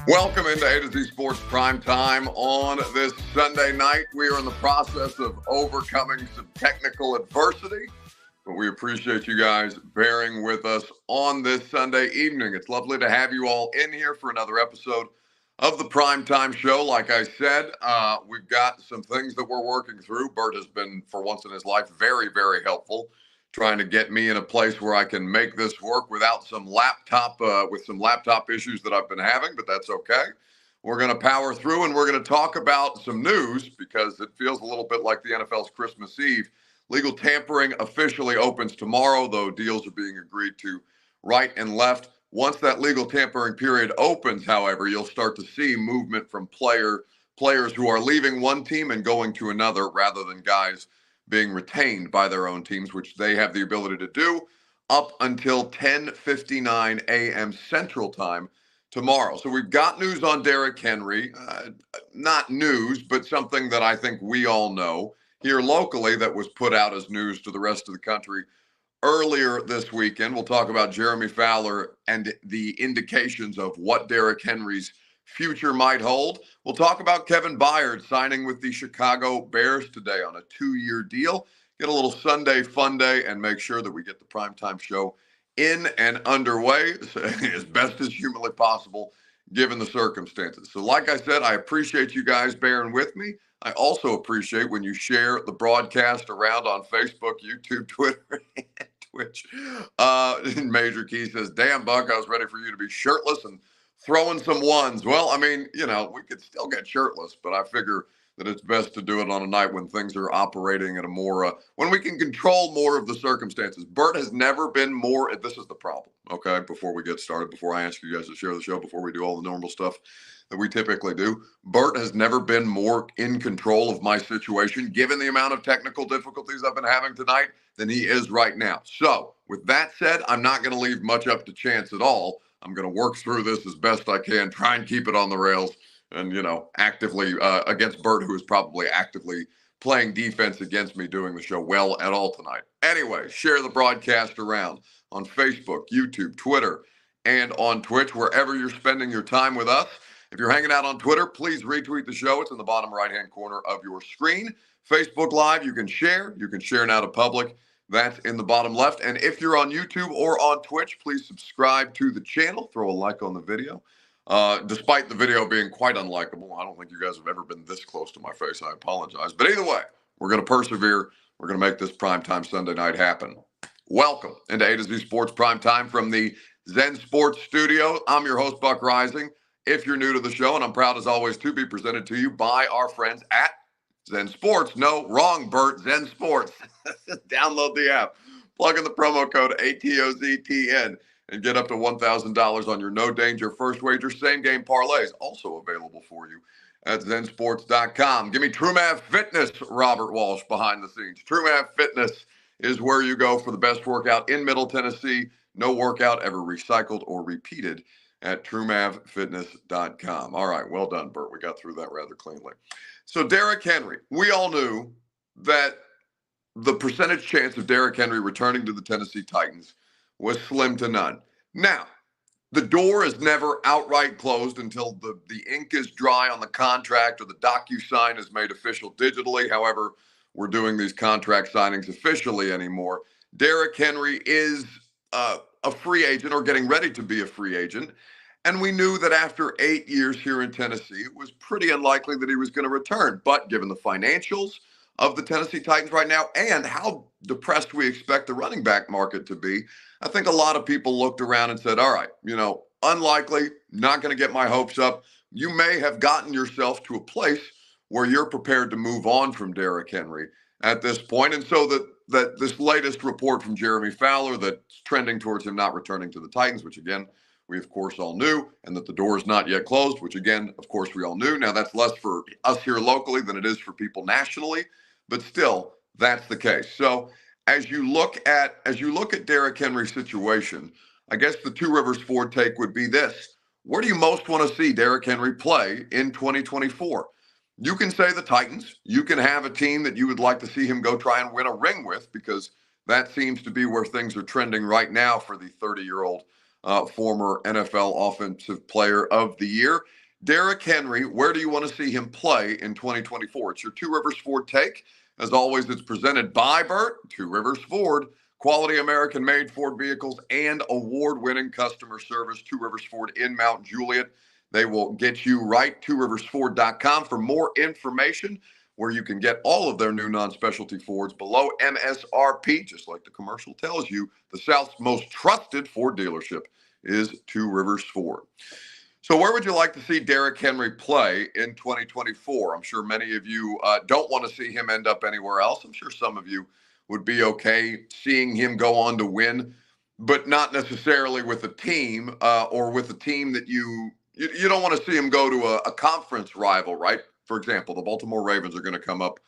Welcome into A to Z Sports Prime Time on this Sunday night. We are in the process of overcoming some technical adversity, but we appreciate you guys bearing with us on this Sunday evening. It's lovely to have you all in here for another episode of the Prime Time Show. Like I said, we've got some things that we're working through. Bert has been, for once in his life, very, very helpful, trying to get me in a place where I can make this work without some laptop issues that I've been having, but that's okay. We're going to power through, and we're going to talk about some news because it feels a little bit like the NFL's Christmas Eve. Legal tampering officially opens tomorrow, though deals are being agreed to right and left. Once that legal tampering period opens, however, you'll start to see movement from players who are leaving one team and going to another rather than guys being retained by their own teams, which they have the ability to do up until 10:59 a.m. Central Time tomorrow. So we've got news on Derrick Henry, not news, but something that I think we all know here locally that was put out as news to the rest of the country earlier this weekend. We'll talk about Jeremy Fowler and the indications of what Derrick Henry's future might hold. We'll talk about Kevin Byard signing with the Chicago Bears today on a 2-year deal. Get a little Sunday fun day and make sure that we get the primetime show in and underway as best as humanly possible given the circumstances. So like I said, I appreciate you guys bearing with me. I also appreciate when you share the broadcast around on Facebook, YouTube, Twitter, and Twitch. Major Key says, damn, Buck, I was ready for you to be shirtless and throwing some ones. Well, I mean, we could still get shirtless, but I figure that it's best to do it on a night when things are operating at a more, when we can control more of the circumstances. Bert has never been more, this is the problem, okay, before we get started, before I ask you guys to share the show, before we do all the normal stuff that we typically do. Bert has never been more in control of my situation, given the amount of technical difficulties I've been having tonight, than he is right now. So with that said, I'm not going to leave much up to chance at all. I'm going to work through this as best I can, try and keep it on the rails, and, actively against Bert, who is probably actively playing defense against me doing the show well at all tonight. Anyway, share the broadcast around on Facebook, YouTube, Twitter, and on Twitch, wherever you're spending your time with us. If you're hanging out on Twitter, please retweet the show. It's in the bottom right-hand corner of your screen. Facebook Live, you can share. You can share now to public. That's in the bottom left. And if you're on YouTube or on Twitch, please subscribe to the channel. Throw a like on the video. Despite the video being quite unlikable, I don't think you guys have ever been this close to my face. I apologize. But either way, we're going to persevere. We're going to make this primetime Sunday night happen. Welcome into A to Z Sports Primetime from the Zen Sports Studio. I'm your host, Buck Rising. If you're new to the show, and I'm proud as always to be presented to you by our friends at Zen Sports. No, wrong, Bert. Zen Sports. Download the app. Plug in the promo code ATOZTN and get up to $1,000 on your no danger first wager. Same game parlays also available for you at zensports.com. Give me TrueMav Fitness, Robert Walsh behind the scenes. TrueMav Fitness is where you go for the best workout in Middle Tennessee. No workout ever recycled or repeated at TrueMavFitness.com. All right, well done, Bert. We got through that rather cleanly. So Derrick Henry, we all knew that the percentage chance of Derrick Henry returning to the Tennessee Titans was slim to none. Now, the door is never outright closed until the ink is dry on the contract or the DocuSign is made official digitally. However, we're doing these contract signings officially anymore. Derrick Henry is a free agent or getting ready to be a free agent. And we knew that after 8 years here in Tennessee, it was pretty unlikely that he was going to return. But given the financials of the Tennessee Titans right now and how depressed we expect the running back market to be, I think a lot of people looked around and said, all right, unlikely, not going to get my hopes up. You may have gotten yourself to a place where you're prepared to move on from Derrick Henry at this point. And so that this latest report from Jeremy Fowler that's trending towards him not returning to the Titans, which again, we of course all knew, and that the door is not yet closed, which again, of course we all knew. Now that's less for us here locally than it is for people nationally, but still that's the case. So as you look at Derrick Henry's situation, I guess the Two Rivers Ford take would be this. Where do you most want to see Derrick Henry play in 2024? You can say the Titans. You can have a team that you would like to see him go try and win a ring with, because that seems to be where things are trending right now for the 30-year-old former NFL Offensive Player of the Year. Derrick Henry, where do you want to see him play in 2024? It's your Two Rivers Ford take. As always, it's presented by Burt, Two Rivers Ford, quality American-made Ford vehicles and award-winning customer service. Two Rivers Ford in Mount Juliet. They will get you right. TwoRiversFord.com for more information, where you can get all of their new non-specialty Fords below MSRP, just like the commercial tells you. The South's most trusted Ford dealership is Two Rivers Ford. So where would you like to see Derrick Henry play in 2024? I'm sure many of you don't want to see him end up anywhere else. I'm sure some of you would be okay seeing him go on to win, but not necessarily with a team or with a team that you don't want to see him go to a conference rival, right? For example, the Baltimore Ravens are going to come up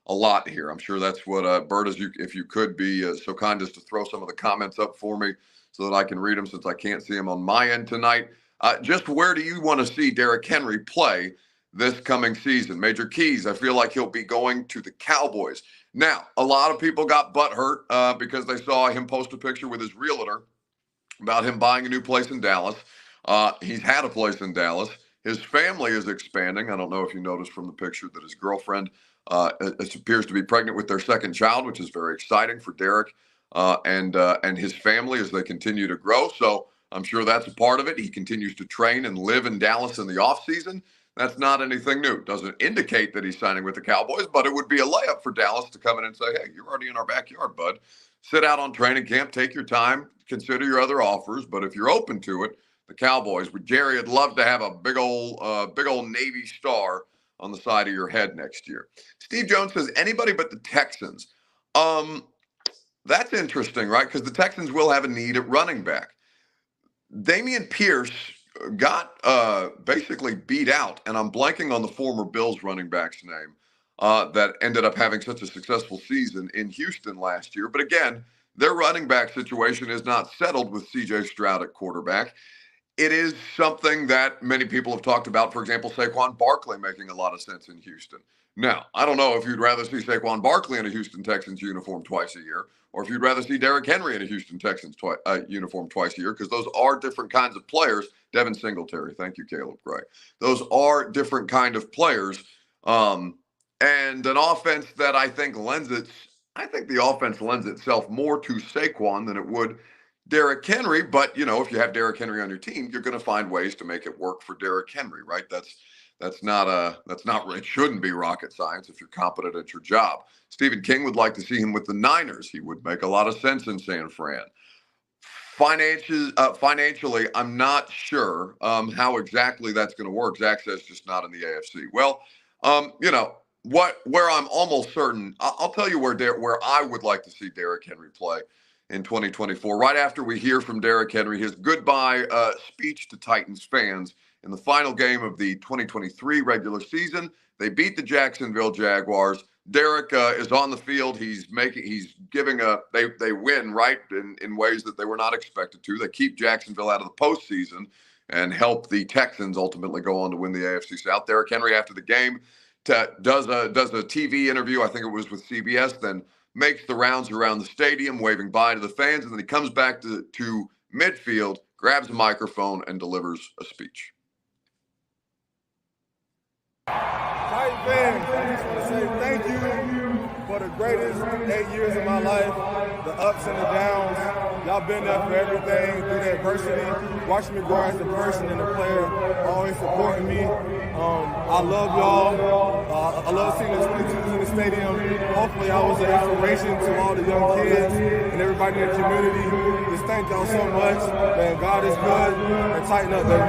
a lot here. I'm sure that's what Bert, if you could be so kind as to throw some of the comments up for me so that I can read them, since I can't see them on my end tonight. Just where do you want to see Derrick Henry play this coming season? Major Keys, I feel like he'll be going to the Cowboys. Now, a lot of people got butthurt because they saw him post a picture with his realtor about him buying a new place in Dallas. He's had a place in Dallas. His family is expanding. I don't know if you noticed from the picture that his girlfriend appears to be pregnant with their second child, which is very exciting for Derrick and his family as they continue to grow. So I'm sure that's a part of it. He continues to train and live in Dallas in the offseason. That's not anything new. Doesn't indicate that he's signing with the Cowboys, but it would be a layup for Dallas to come in and say, hey, you're already in our backyard, bud. Sit out on training camp, take your time, consider your other offers. But if you're open to it, the Cowboys, Jerry, I'd love to have a big old Navy star on the side of your head next year. Steve Jones says, anybody but the Texans. That's interesting, right? Because the Texans will have a need at running back. Dameon Pierce got basically beat out, and I'm blanking on the former Bills running back's name that ended up having such a successful season in Houston last year. But again, their running back situation is not settled with C.J. Stroud at quarterback. It is something that many people have talked about, for example, Saquon Barkley making a lot of sense in Houston. Now, I don't know if you'd rather see Saquon Barkley in a Houston Texans uniform twice a year, or if you'd rather see Derrick Henry in a Houston Texans uniform twice a year, because those are different kinds of players. Devin Singletary, thank you, Caleb Gray. Those are different kind of players, and an offense that I think the offense lends itself more to Saquon than it would Derrick Henry. But if you have Derrick Henry on your team, you're going to find ways to make it work for Derrick Henry, right? It shouldn't be rocket science if you're competent at your job. Stephen King would like to see him with the Niners. He would make a lot of sense in San Fran. Financially, I'm not sure how exactly that's going to work. Zach says just not in the AFC. Well, where I'm almost certain, I'll tell you where I would like to see Derrick Henry play in 2024. Right after we hear from Derrick Henry, his goodbye speech to Titans fans in the final game of the 2023 regular season. They beat the Jacksonville Jaguars. Derrick is on the field. They win, right, in ways that they were not expected to. They keep Jacksonville out of the postseason and help the Texans ultimately go on to win the AFC South. Derrick Henry, after the game, does a TV interview, I think it was with CBS, then makes the rounds around the stadium, waving bye to the fans, and then he comes back to midfield, grabs a microphone, and delivers a speech. Titan fans, I just want to say thank you for the greatest 8 years of my life, the ups and the downs. Y'all been there for everything, through the adversity, watching me grow as a person and a player, always supporting me. I love y'all. I love seeing the 22s in the stadium. Hopefully I was an inspiration to all the young kids and everybody in the community. Just thank y'all so much. Man, God is good, and tighten up, baby.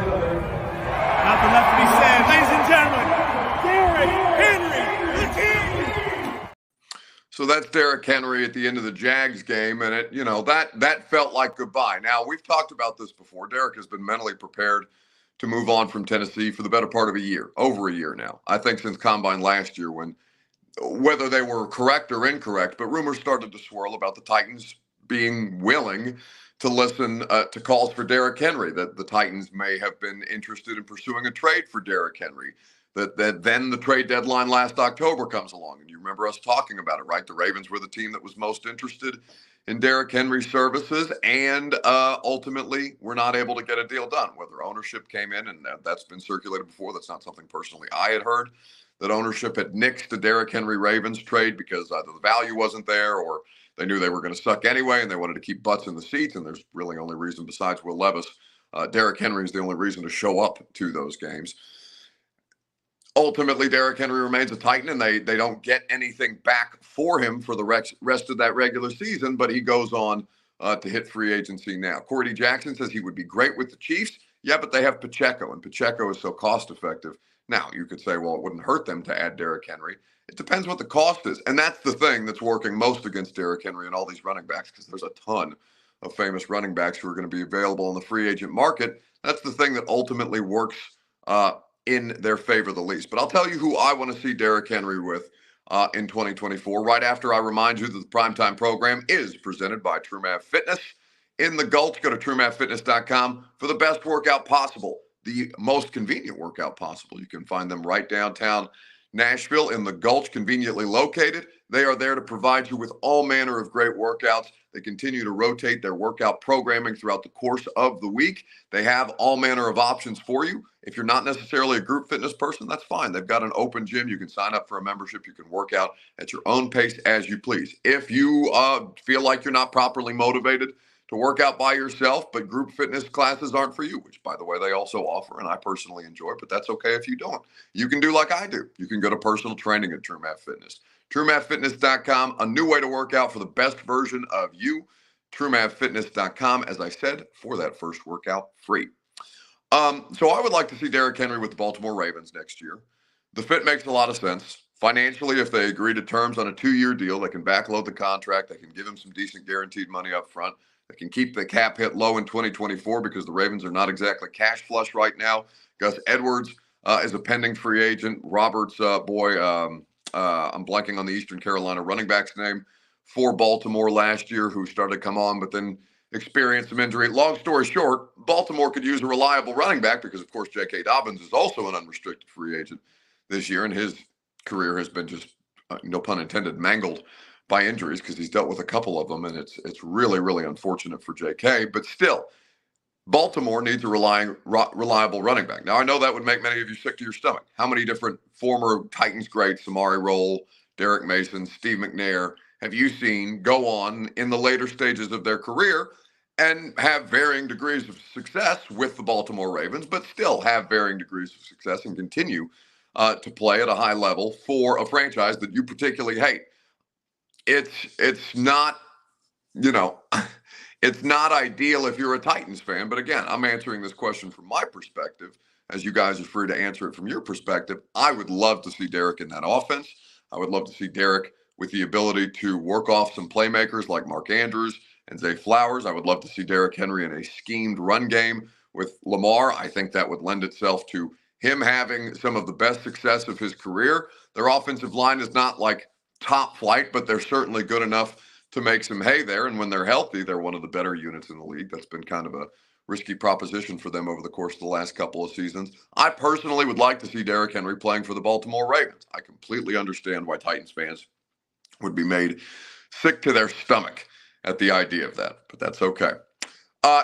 Nothing left to be said. Ladies and gentlemen, Derrick Henry, the king. So that's Derrick Henry at the end of the Jags game, and that felt like goodbye. Now, we've talked about this before. Derrick has been mentally prepared to move on from Tennessee for the better part of a year, over a year now. I think since Combine last year, whether they were correct or incorrect, but rumors started to swirl about the Titans being willing to listen to calls for Derrick Henry, that the Titans may have been interested in pursuing a trade for Derrick Henry, that then the trade deadline last October comes along. And you remember us talking about it, right? The Ravens were the team that was most interested in Derrick Henry's services, and ultimately we're not able to get a deal done. Whether ownership came in, and that's been circulated before, that's not something personally I had heard, that ownership had nixed the Derrick Henry Ravens trade because either the value wasn't there or they knew they were going to suck anyway and they wanted to keep butts in the seats. And there's really only reason besides Will Levis. Derrick Henry is the only reason to show up to those games. Ultimately, Derrick Henry remains a Titan, and they don't get anything back for him for the rest of that regular season, but he goes on to hit free agency now. Cordy Jackson says he would be great with the Chiefs. Yeah, but they have Pacheco, and Pacheco is so cost-effective. Now, you could say, well, it wouldn't hurt them to add Derrick Henry. It depends what the cost is, and that's the thing that's working most against Derrick Henry and all these running backs, because there's a ton of famous running backs who are going to be available in the free agent market. That's the thing that ultimately works in their favor the least. But I'll tell you who I want to see Derrick Henry with in 2024, right after I remind you that the Primetime program is presented by TrueMath Fitness. In the Gulch, go to TrueMathFitness.com for the best workout possible, the most convenient workout possible. You can find them right downtown Nashville in the Gulch, conveniently located. They are there to provide you with all manner of great workouts. They continue to rotate their workout programming throughout the course of the week. They have all manner of options for you. If you're not necessarily a group fitness person, that's fine. They've got an open gym. You can sign up for a membership. You can work out at your own pace as you please. If you feel like you're not properly motivated to work out by yourself, but group fitness classes aren't for you, which, by the way, they also offer, and I personally enjoy, but that's okay if you don't. You can do like I do. You can go to personal training at TrueMath Fitness. TrueMathFitness.com, a new way to work out for the best version of you. TrueMathFitness.com, as I said, for that first workout, free. So I would like to see Derrick Henry with the Baltimore Ravens next year. The fit makes a lot of sense. Financially, if they agree to terms on a 2-year deal, they can backload the contract. They can give him some decent guaranteed money up front. They can keep the cap hit low in 2024 because the Ravens are not exactly cash flush right now. Gus Edwards is a pending free agent. Roberts' boy, I'm blanking on the Eastern Carolina running back's name, for Baltimore last year, who started to come on, but then experienced some injury. Long story short, Baltimore could use a reliable running back because, of course, J.K. Dobbins is also an unrestricted free agent this year, and his career has been just, no pun intended, mangled by injuries because he's dealt with a couple of them, and it's really, really unfortunate for J.K. But still, Baltimore needs a reliable running back. Now, I know that would make many of you sick to your stomach. How many different former Titans greats, Samari Rolle, Derek Mason, Steve McNair, have you seen go on in the later stages of their career and have varying degrees of success with the Baltimore Ravens, but still have varying degrees of success and continue to play at a high level for a franchise that you particularly hate? It's not, it's not ideal if you're a Titans fan. But again, I'm answering this question from my perspective, as you guys are free to answer it from your perspective. I would love to see Derrick in that offense. I would love to see Derrick with the ability to work off some playmakers like Mark Andrews and Zay Flowers. I would love to see Derrick Henry in a schemed run game with Lamar. I think that would lend itself to him having some of the best success of his career. Their offensive line is not like top flight, but they're certainly good enough to make some hay there. And when they're healthy, they're one of the better units in the league. That's been kind of a risky proposition for them over the course of the last couple of seasons. I personally would like to see Derrick Henry playing for the Baltimore Ravens. I completely understand why Titans fans would be made sick to their stomach at the idea of that, but that's okay.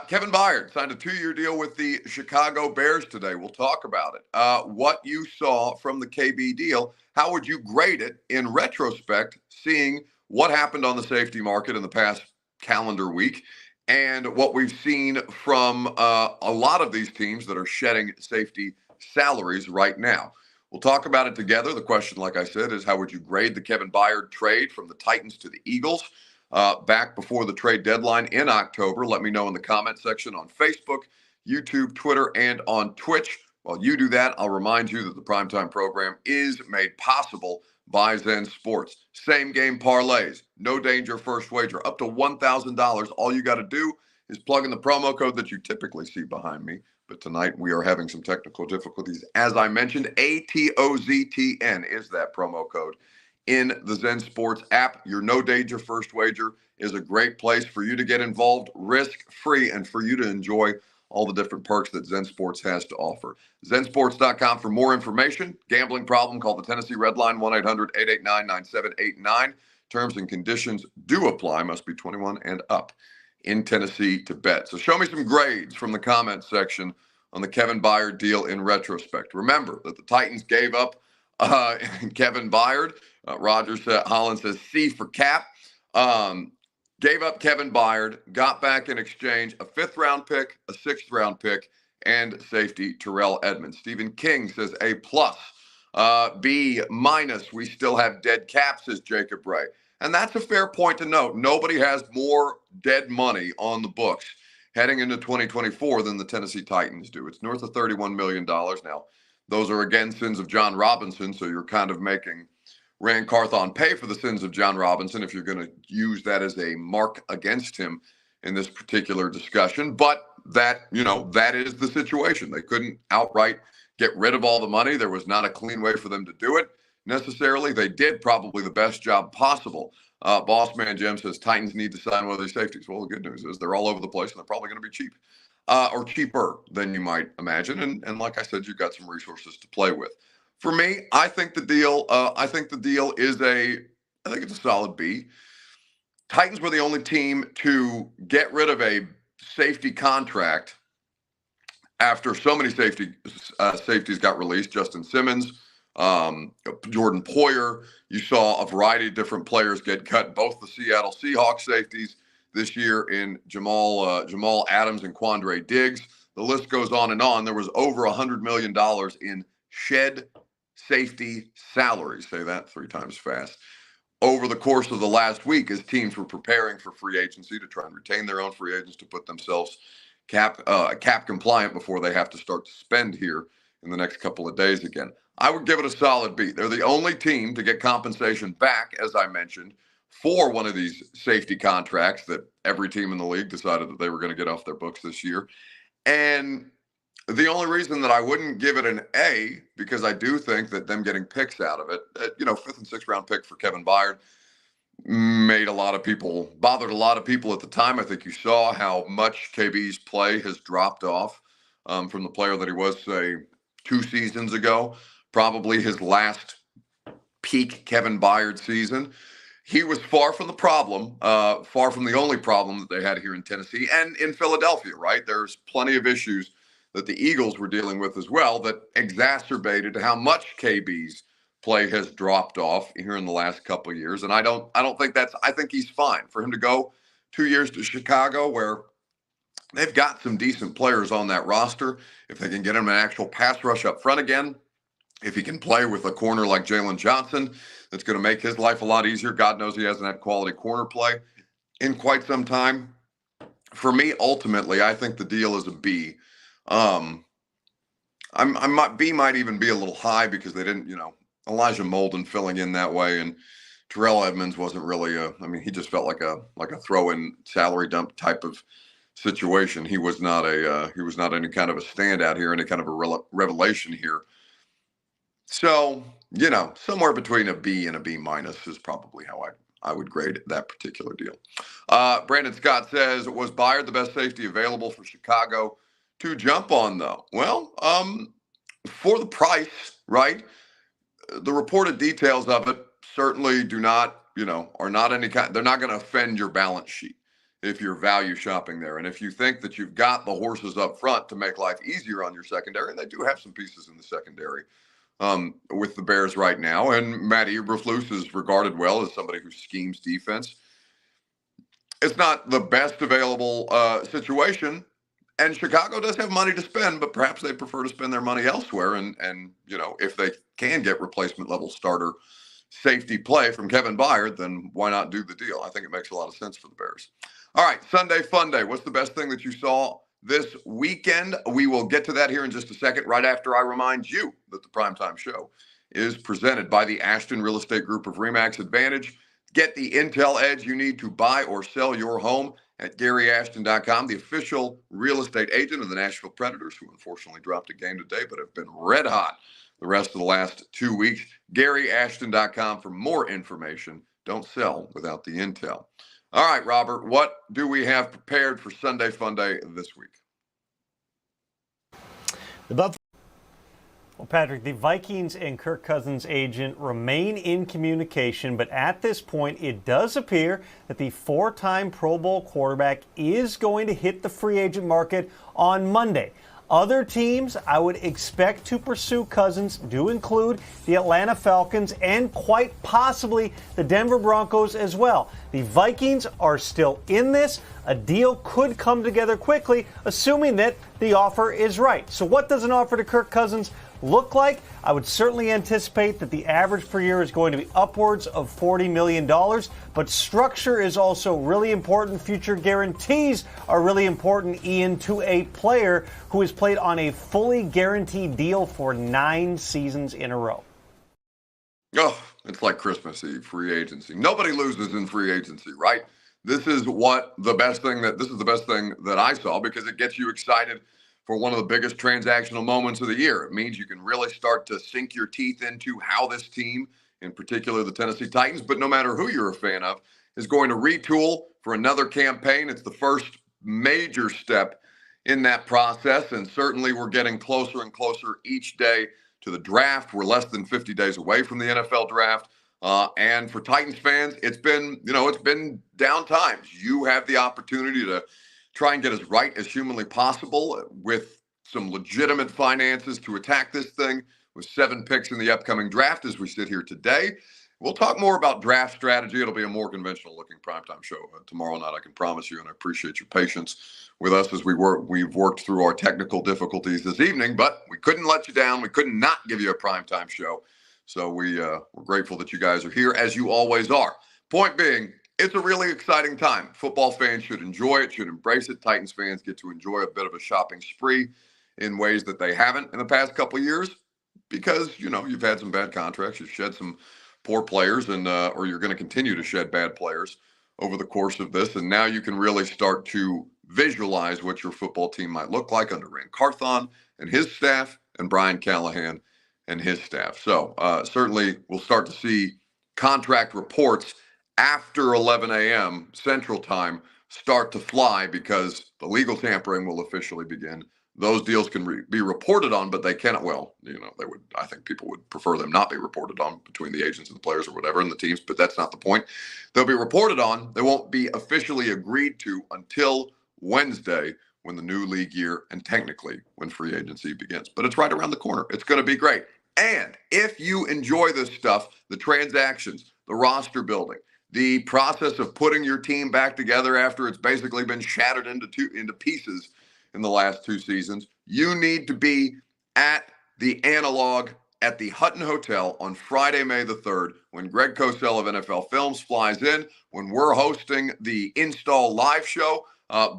Kevin Byard signed a 2-year deal with the Chicago Bears today. We'll talk about it. What you saw from the KB deal, how would you grade it in retrospect, seeing what happened on the safety market in the past calendar week and what we've seen from a lot of these teams that are shedding safety salaries right now? We'll talk about it together. The question, like I said, is how would you grade the Kevin Byard trade from the Titans to the Eagles back before the trade deadline in October? Let me know in the comment section on Facebook, YouTube, Twitter, and on Twitch. While you do that, I'll remind you that the Primetime program is made possible by Zen Sports. Same game parlays, no danger first wager, up to $1,000. All you got to do is plug in the promo code that you typically see behind me. But tonight we are having some technical difficulties. As I mentioned, ATOZTN is that promo code in the Zen Sports app. Your no danger first wager is a great place for you to get involved risk-free and for you to enjoy all the different perks that Zen Sports has to offer. ZenSports.com for more information. Gambling problem, call the Tennessee Red Line, 1-800-889-9789. Terms and conditions do apply. Must be 21 and up in Tennessee to bet. So show me some grades from the comment section on the Kevin Byard deal in retrospect. Remember that the Titans gave up Kevin Byard. Holland says C for Cap. Gave up Kevin Byard, got back in exchange a 5th-round pick, a 6th-round pick, and safety Terrell Edmonds. Stephen King says A+. B-, we still have dead cap, says Jacob Ray. And that's a fair point to note. Nobody has more dead money on the books heading into 2024 than the Tennessee Titans do. It's north of $31 million now. Those are, again, sins of John Robinson, so you're kind of making Rand Carthon pay for the sins of John Robinson if you're going to use that as a mark against him in this particular discussion. But that is the situation. They couldn't outright get rid of all the money. There was not a clean way for them to do it necessarily. They did probably the best job possible. Boss Man Jim says Titans need to sign one of these safeties. Well, the good news is they're all over the place and they're probably going to be cheap or cheaper than you might imagine. And like I said, you've got some resources to play with. For me, I think the deal is I think it's a solid B. Titans were the only team to get rid of a safety contract after so many safeties got released. Justin Simmons, Jordan Poyer. You saw a variety of different players get cut. Both the Seattle Seahawks safeties this year in Jamal Adams and Quandre Diggs. The list goes on and on. There was over $100 million in shed safety salaries. Say that 3 times fast. Over the course of the last week, as teams were preparing for free agency to try and retain their own free agents to put themselves cap compliant before they have to start to spend here in the next couple of days again. I would give it a solid B. They're the only team to get compensation back, as I mentioned, for one of these safety contracts that every team in the league decided that they were going to get off their books this year. And the only reason that I wouldn't give it an A, because I do think that them getting picks out of it, 5th and 6th round pick for Kevin Byard bothered a lot of people at the time. I think you saw how much KB's play has dropped off from the player that he was, say, 2 seasons ago, probably his last peak Kevin Byard season. He was far from the problem, far from the only problem that they had here in Tennessee and in Philadelphia, right? There's plenty of issues that the Eagles were dealing with as well that exacerbated how much KB's play has dropped off here in the last couple of years. And I think he's fine for him to go 2 years to Chicago, where they've got some decent players on that roster. If they can get him an actual pass rush up front again, if he can play with a corner like Jalen Johnson, that's going to make his life a lot easier. God knows he hasn't had quality corner play in quite some time. For me, ultimately, I think the deal is a B. B might even be a little high because they didn't, Elijah Molden filling in that way, and Terrell Edmonds wasn't really he just felt like a throw-in salary dump type of situation. He was not any kind of a standout here, any kind of a revelation here. So, somewhere between a B and a B- is probably how I would grade that particular deal. Brandon Scott says, was Byard the best safety available for Chicago to jump on, though? Well, for the price, right? The reported details of it certainly do not, are not any kind. They're not going to offend your balance sheet if you're value shopping there. And if you think that you've got the horses up front to make life easier on your secondary, and they do have some pieces in the secondary with the Bears right now. And Matt Eberflus is regarded well as somebody who schemes defense. It's not the best available situation. And Chicago does have money to spend, but perhaps they prefer to spend their money elsewhere. And if they can get replacement level starter safety play from Kevin Byard, then why not do the deal? I think it makes a lot of sense for the Bears. All right, Sunday Fun Day. What's the best thing that you saw this weekend? We will get to that here in just a second, right after I remind you that the Primetime Show is presented by the Ashton Real Estate Group of RE/MAX Advantage. Get the intel edge you need to buy or sell your home at GaryAshton.com, the official real estate agent of the Nashville Predators, who unfortunately dropped a game today, but have been red hot the rest of the last 2 weeks. GaryAshton.com for more information. Don't sell without the intel. All right, Robert, what do we have prepared for Sunday Fun Day this week? Well, Patrick, the Vikings and Kirk Cousins' agent remain in communication, but at this point, it does appear that the four-time Pro Bowl quarterback is going to hit the free agent market on Monday. Other teams I would expect to pursue Cousins do include the Atlanta Falcons and quite possibly the Denver Broncos as well. The Vikings are still in this. A deal could come together quickly, assuming that the offer is right. So what does an offer to Kirk Cousins look like? I would certainly anticipate that the average per year is going to be upwards of $40 million, but structure is also really important. Future guarantees are really important, Ian, to a player who has played on a fully guaranteed deal for 9 seasons in a row. Oh, it's like Christmas Eve, free agency. Nobody loses in free agency, right? This is the best thing that I saw, because it gets you excited for one of the biggest transactional moments of the year. It means you can really start to sink your teeth into how this team, in particular the Tennessee Titans, but no matter who you're a fan of, is going to retool for another campaign. It's the first major step in that process, and certainly we're getting closer and closer each day to the draft. We're less than 50 days away from the NFL draft. And for Titans fans, it's been down times. You have the opportunity to try and get as right as humanly possible with some legitimate finances to attack this thing with 7 picks in the upcoming draft as we sit here today. We'll talk more about draft strategy. It'll be a more conventional looking primetime show tomorrow night, I can promise you, and I appreciate your patience with us as we've worked through our technical difficulties this evening, but we couldn't let you down. We couldn't not give you a primetime show. So we're grateful that you guys are here, as you always are. Point being, it's a really exciting time. Football fans should enjoy it, should embrace it. Titans fans get to enjoy a bit of a shopping spree in ways that they haven't in the past couple of years, because, you've had some bad contracts. You've shed some poor players, and or you're going to continue to shed bad players over the course of this. And now you can really start to visualize what your football team might look like under Rand Carthon and his staff, and Brian Callahan and his staff. So certainly we'll start to see contract reports after 11 a.m. Central Time start to fly, because the legal tampering will officially begin. Those deals can be reported on, but they cannot. Well, I think people would prefer them not be reported on between the agents and the players or whatever and the teams, but that's not the point. They'll be reported on. They won't be officially agreed to until Wednesday, when the new league year, and technically when free agency begins. But it's right around the corner. It's going to be great. And if you enjoy this stuff, the transactions, the roster building, the process of putting your team back together after it's basically been shattered into pieces in the last 2 seasons, you need to be at the Analog at the Hutton Hotel on Friday, May the 3rd, when Greg Cosell of NFL Films flies in, when we're hosting the Install Live show.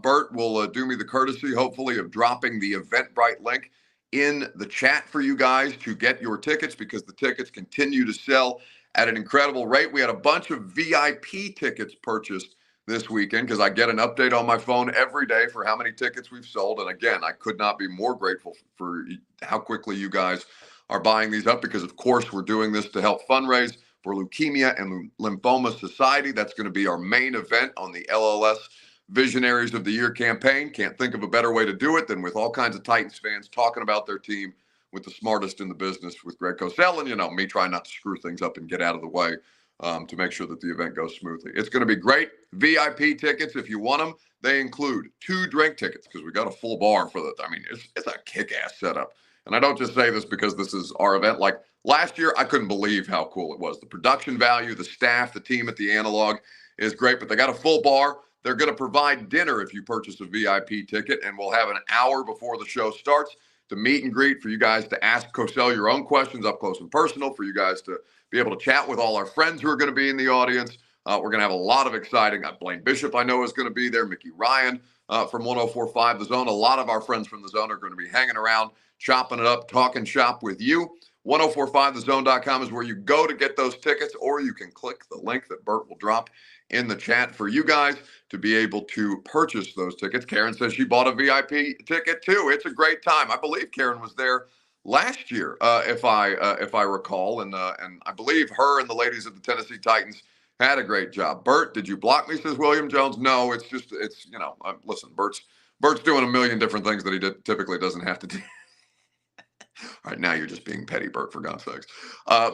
Bert will do me the courtesy, hopefully, of dropping the Eventbrite link in the chat for you guys to get your tickets, because the tickets continue to sell at an incredible rate. We had a bunch of VIP tickets purchased this weekend, because I get an update on my phone every day for how many tickets we've sold. And again, I could not be more grateful for how quickly you guys are buying these up, because of course we're doing this to help fundraise for Leukemia and Lymphoma Society. That's going to be our main event on the LLS Visionaries of the Year campaign. Can't think of a better way to do it than with all kinds of Titans fans talking about their team with the smartest in the business, with Greg Cosell, and me trying not to screw things up and get out of the way to make sure that the event goes smoothly. It's going to be great. VIP tickets, if you want them, they include 2 drink tickets, because we got a full bar for the. I mean, it's a kick-ass setup. And I don't just say this because this is our event. Like last year, I couldn't believe how cool it was. The production value, the staff, the team at the Analog is great, but they got a full bar. They're going to provide dinner if you purchase a VIP ticket, and we'll have an hour before the show starts to meet and greet, for you guys to ask Cosell your own questions up close and personal, for you guys to be able to chat with all our friends who are going to be in the audience. We're going to have a lot of exciting. Blaine Bishop, I know, is going to be there. Mickey Ryan from 104.5 The Zone. A lot of our friends from The Zone are going to be hanging around, chopping it up, talking shop with you. 1045thezone.com is where you go to get those tickets, or you can click the link that Bert will drop in the chat for you guys to be able to purchase those tickets. Karen says she bought a VIP ticket too. It's a great time. I believe Karen was there last year, if I recall, and I believe her and the ladies of the Tennessee Titans had a great job. Bert, did you block me? Says William Jones. No, it's listen, Bert's doing a million different things that he typically doesn't have to do. All right, now you're just being petty, Bert, for God's sakes.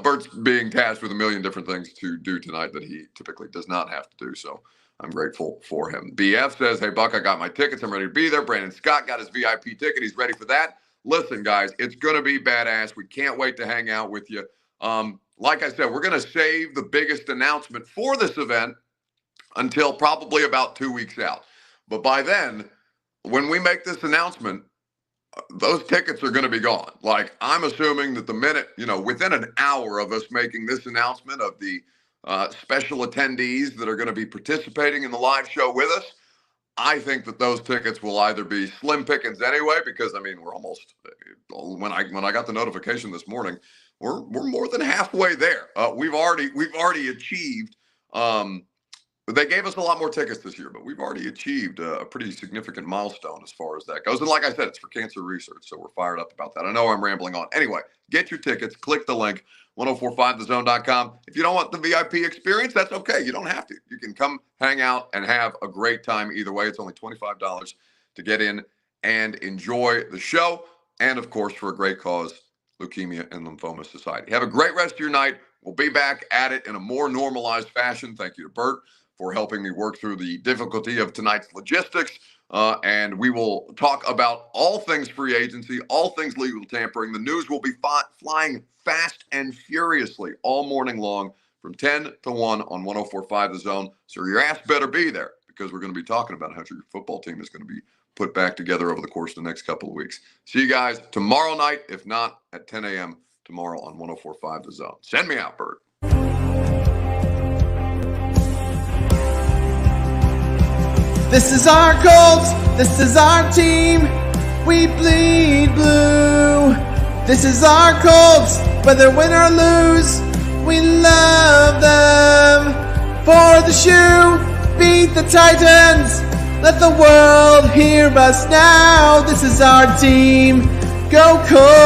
Bert's being tasked with a million different things to do tonight that he typically does not have to do, so I'm grateful for him. BF says, hey, Buck, I got my tickets. I'm ready to be there. Brandon Scott got his VIP ticket. He's ready for that. Listen, guys, it's going to be badass. We can't wait to hang out with you. Like I said, we're going to save the biggest announcement for this event until probably about 2 weeks out. But by then, when we make this announcement, those tickets are going to be gone. Like, I'm assuming that the minute, within an hour of us making this announcement of the special attendees that are going to be participating in the live show with us, I think that those tickets will either be slim pickings anyway, because we're almost, when I got the notification this morning, we're more than halfway there. We've already achieved. They gave us a lot more tickets this year, but we've already achieved a pretty significant milestone as far as that goes. And like I said, it's for cancer research, so we're fired up about that. I know I'm rambling on. Anyway, get your tickets. Click the link, 1045thezone.com. If you don't want the VIP experience, that's okay. You don't have to. You can come hang out and have a great time either way. It's only $25 to get in and enjoy the show. And, of course, for a great cause, Leukemia and Lymphoma Society. Have a great rest of your night. We'll be back at it in a more normalized fashion. Thank you to Bert for helping me work through the difficulty of tonight's logistics. And we will talk about all things free agency, all things legal tampering. The news will be flying fast and furiously all morning long from 10 to 1 on 104.5 The Zone. So your ass better be there, because we're going to be talking about how your football team is going to be put back together over the course of the next couple of weeks. See you guys tomorrow night, if not at 10 a.m. tomorrow on 104.5 The Zone. Send me out, Bert. This is our Colts, this is our team, we bleed blue. This is our Colts, whether win or lose, we love them. For the shoe, beat the Titans, let the world hear us now. This is our team, go Colts.